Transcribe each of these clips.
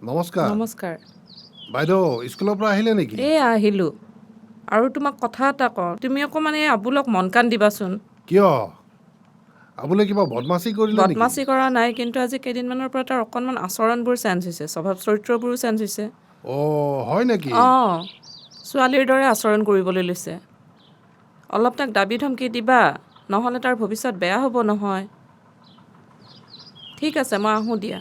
নমস্কাৰ নমস্কাৰ। বাইদেউ স্কুলৰ পৰা আহিলে নেকি? আহিলোঁ। আৰু তোমাক কথা এটা কওঁ, তুমি অকণমান এই আবুলক মন কাণ দিবাচোন। কিয় আপুনি কিবা বদমাচি কৰিলে নেকি? বদমাচি কৰা নাই, কিন্তু আজি কেইদিনমানৰ পৰা তাৰ অকণমান আচৰণবোৰ চেঞ্জ হৈছে, স্বভাৱ চৰিত্ৰবোৰো চেঞ্জ হৈছে। হয় নেকি? ছোৱালীৰ দৰে আচৰণ কৰিবলৈ লৈছে। অলপ তাক দাবী ধমকি দিবা, নহ'লে তাৰ ভৱিষ্যত বেয়া হ'ব নহয়। ঠিক আছে, মই আহোঁ দিয়া।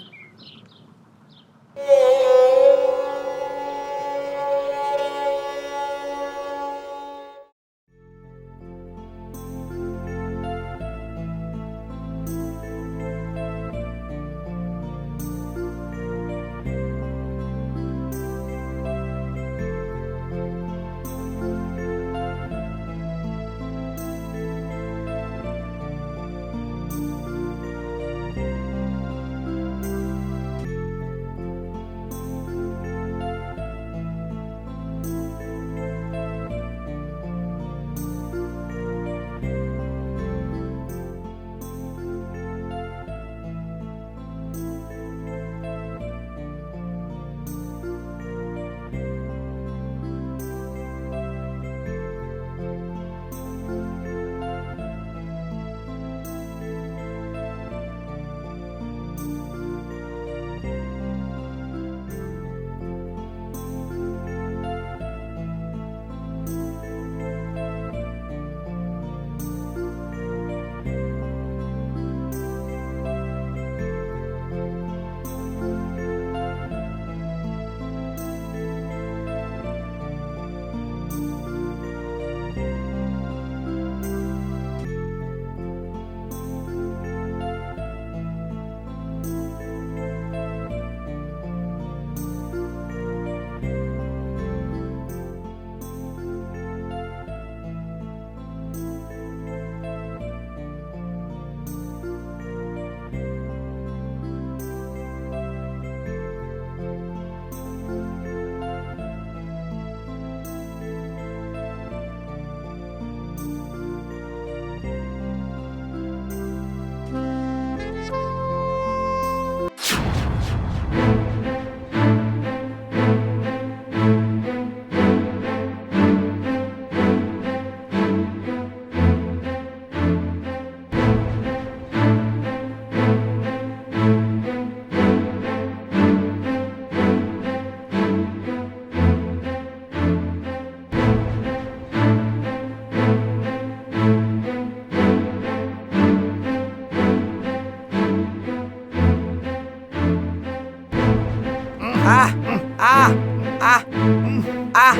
Ah! Ah! Ah! Ah!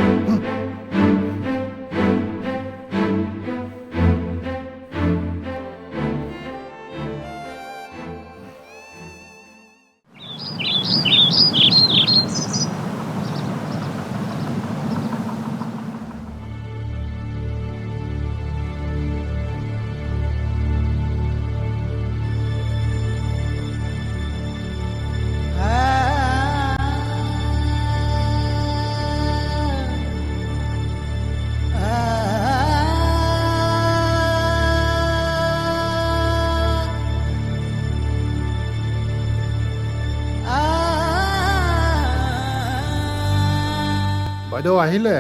বাইদেউ আহিলে?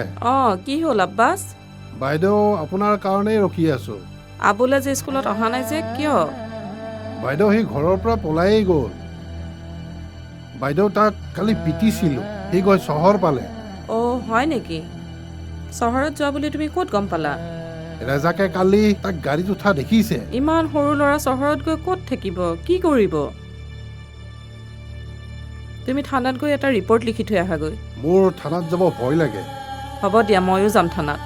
কি হ'ল আব্বাছ? বাইদেউ আপোনাৰ কাৰণেই ৰখি আছোঁ। আবুলে যে স্কুলত অহা নাই যে, কিয়? বাইদেউ সি ঘৰৰ পৰা পলায়েই গ'ল। বাইদেউ তাক কালি পিটিছিলোঁ, সি গৈ চহৰ পালে। হয় নেকি? চহৰত যোৱা বুলি তুমি ক'ত গম পালা? ৰেজাকে কালি তাক গাড়ীত উঠা দেখিছে। ইমান সৰু ল'ৰা চহৰত গৈ ক'ত থাকিব, কি কৰিব? তুমি থানাত গৈ এটা ৰিপৰ্ট লিখি থৈ আহাগৈ। মোৰ থানাত যাব ভয় লাগে। হ'ব দিয়া, ময়ো যাম থানাত।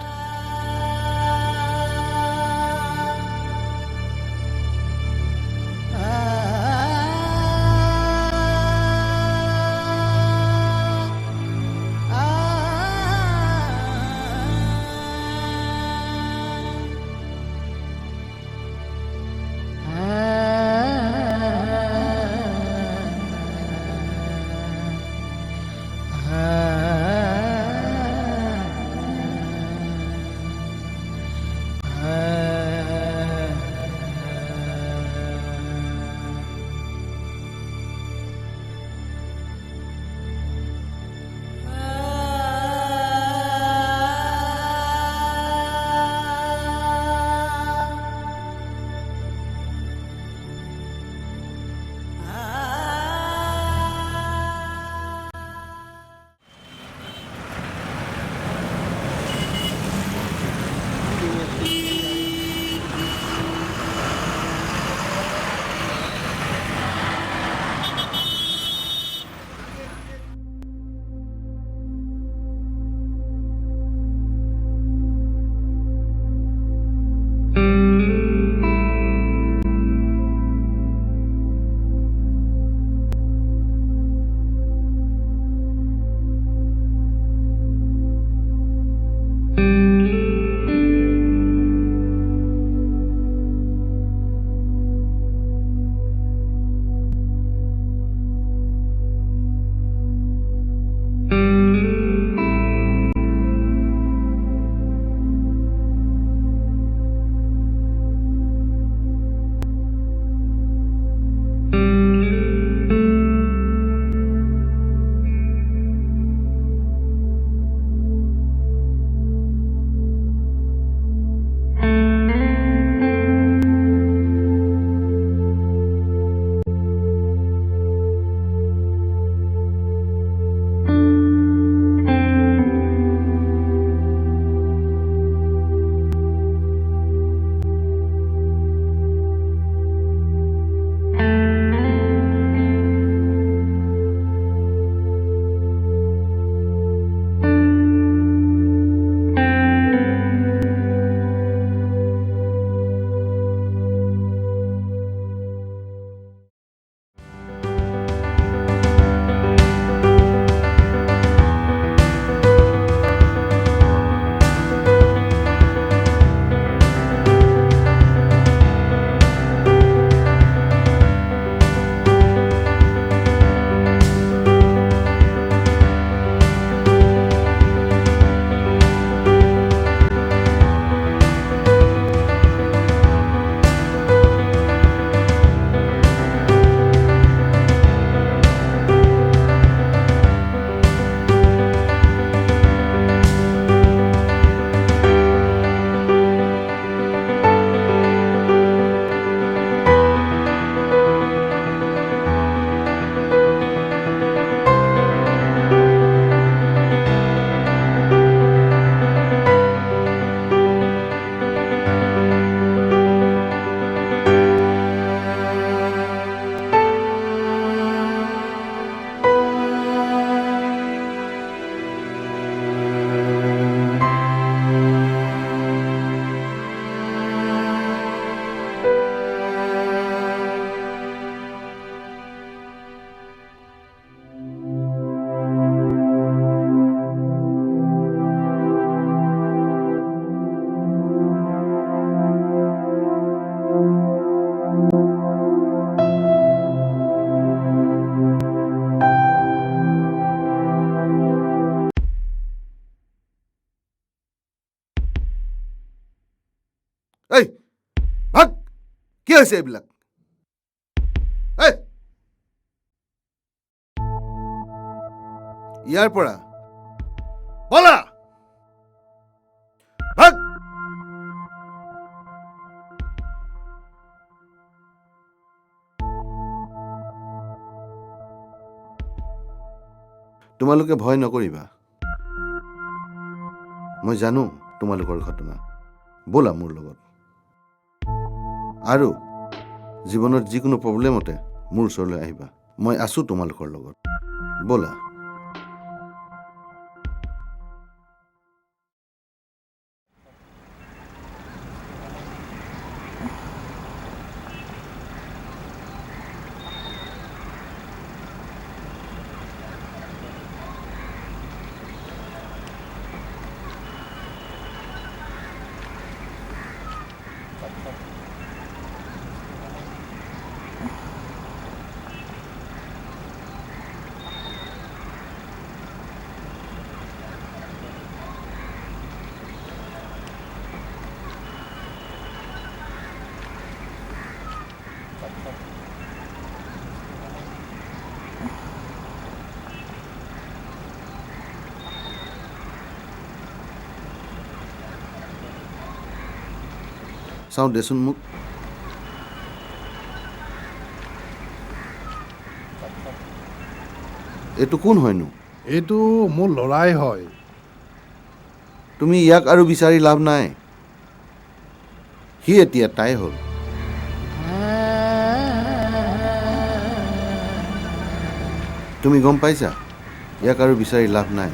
হৈছে এইবিলাক এই ইয়াৰ পৰা বলা ভাগ তোমালোকে ভয় নকৰিবা মই জানো তোমালোকৰ ঘটনা ব'লা মোৰ লগত আৰু জীৱনত যিকোনো প্ৰব্লেমতে মোৰ ওচৰলৈ আহিবা মই আছো তোমালোকৰ লগত ব'লা চাওঁ দেচোন মোক এইটো কোন হয়নো এইটো মোৰ ল'ৰাই হয় তুমি ইয়াক আৰু বিচাৰি লাভ নাই সি এতিয়া তাই হ'ল তুমি গম পাইছা ইয়াক আৰু বিচাৰি লাভ নাই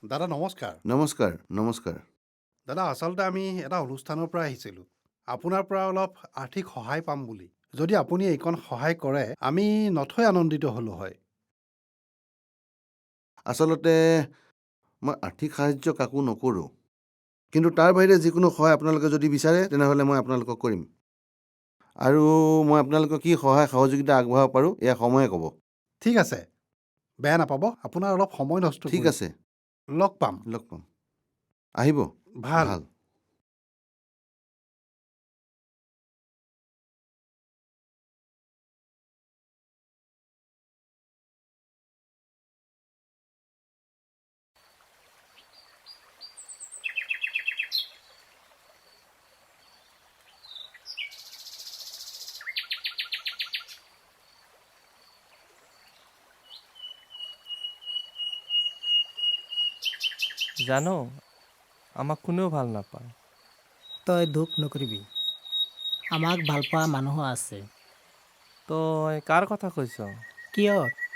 দাদা নমস্কাৰ। নমস্কাৰ নমস্কাৰ। দাদা আচলতে আমি এটা অনুষ্ঠানৰ পৰা আহিছিলোঁ আপোনাৰ পৰা অলপ আৰ্থিক সহায় পাম বুলি। যদি আপুনি এইকণ সহায় কৰে আমি নথৈ আনন্দিত হ'লো হয়। আচলতে মই আৰ্থিক সাহাৰ্য কাকো নকৰোঁ, কিন্তু তাৰ বাহিৰে যিকোনো সহায় আপোনালোকে যদি বিচাৰে তেনেহ'লে মই আপোনালোকক কৰিম। আৰু মই আপোনালোকক কি সহায় সহযোগিতা আগবঢ়াব পাৰোঁ এয়া সময়ে ক'ব। ঠিক আছে, বেয়া নাপাব, আপোনাৰ অলপ সময় নষ্ট ঠিক কৰিম। আছে, লগ পাম। লগ পাম। আহিব। ভাল। জানো আমাক কোনেও ভাল নাপায়। তই দুখ নকৰিবি, আমাক ভাল পোৱা মানুহো আছে। তই কাৰ কথা কৈছ? কিয়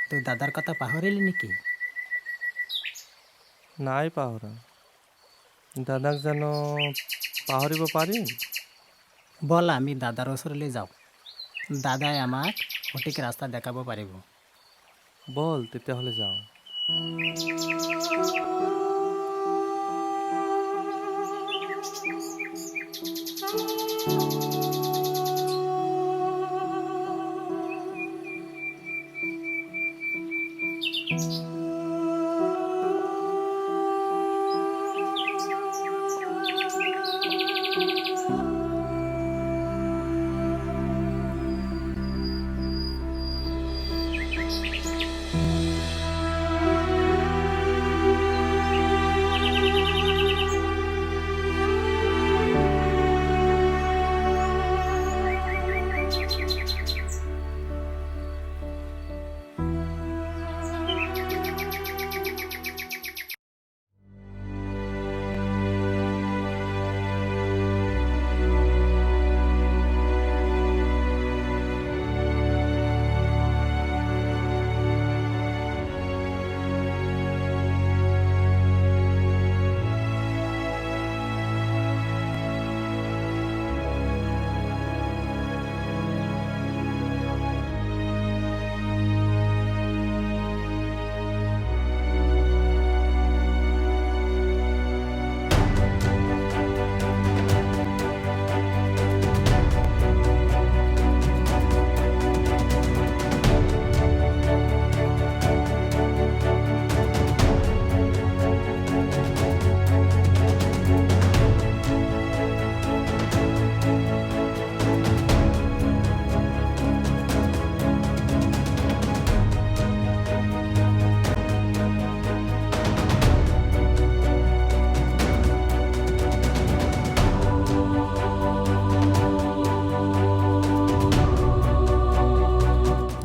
তই দাদাৰ কথা পাহৰিলি নেকি? নাই পাহৰা। দাদাক জানো পাহৰিব পাৰিম? ব'ল আমি দাদাৰ ওচৰলৈ যাওঁ, দাদাই আমাক সঠিক ৰাস্তা দেখাব পাৰিব। বল তেতিয়াহ'লে যাওঁ।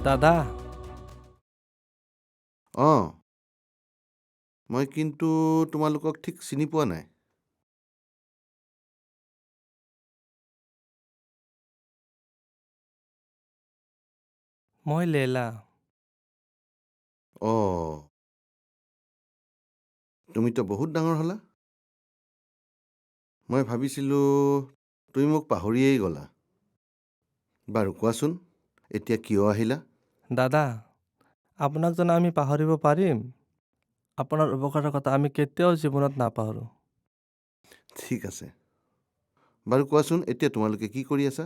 দাদা, অঁ, মই কিন্তু তোমালোকক ঠিক চিনি পোৱা নাই। মই লেলা। অঁ, তুমিতো বহুত ডাঙৰ হ'লা। মই ভাবিছিলোঁ তুমি মোক পাহৰিয়েই গ'লা। বাৰু কোৱাচোন, এতিয়া কিয় আহিলা? দাদা, আপোনাক জানো আমি পাহৰিব পাৰিম? আপোনাৰ উপকাৰৰ কথা আমি কেতিয়াও জীৱনত নাপাহৰোঁ। ঠিক আছে, বাৰু কোৱাচোন এতিয়া তোমালোকে কি কৰি আছা?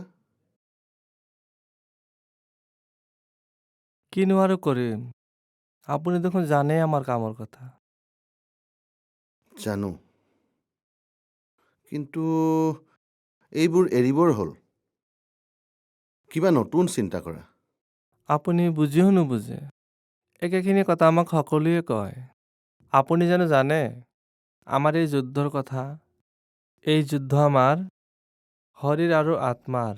কিনো আৰু কৰিম, আপুনি দেখোন জানেই আমাৰ কামৰ কথা। জানো, কিন্তু এইবোৰ এৰিবৰ হ'ল। কিবা নতুন চিন্তা কৰা। আপুনি বুজিও নুবুজে, একেখিনি কথা আমাক সকলোৱে কয়। আপুনি জানো জানে আমাৰ এই যুদ্ধৰ কথা? এই যুদ্ধ আমাৰ শৰীৰ আৰু আত্মাৰ।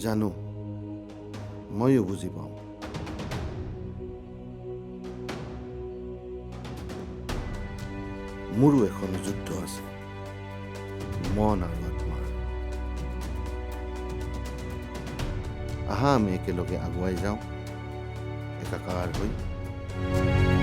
জানো, ময়ো বুজি পাওঁ। মোৰো এখন যুদ্ধ আছে, মন আৰু আত্মাৰ। আহা আমি একেলগে আগুৱাই যাওঁ একাকাৰ হৈ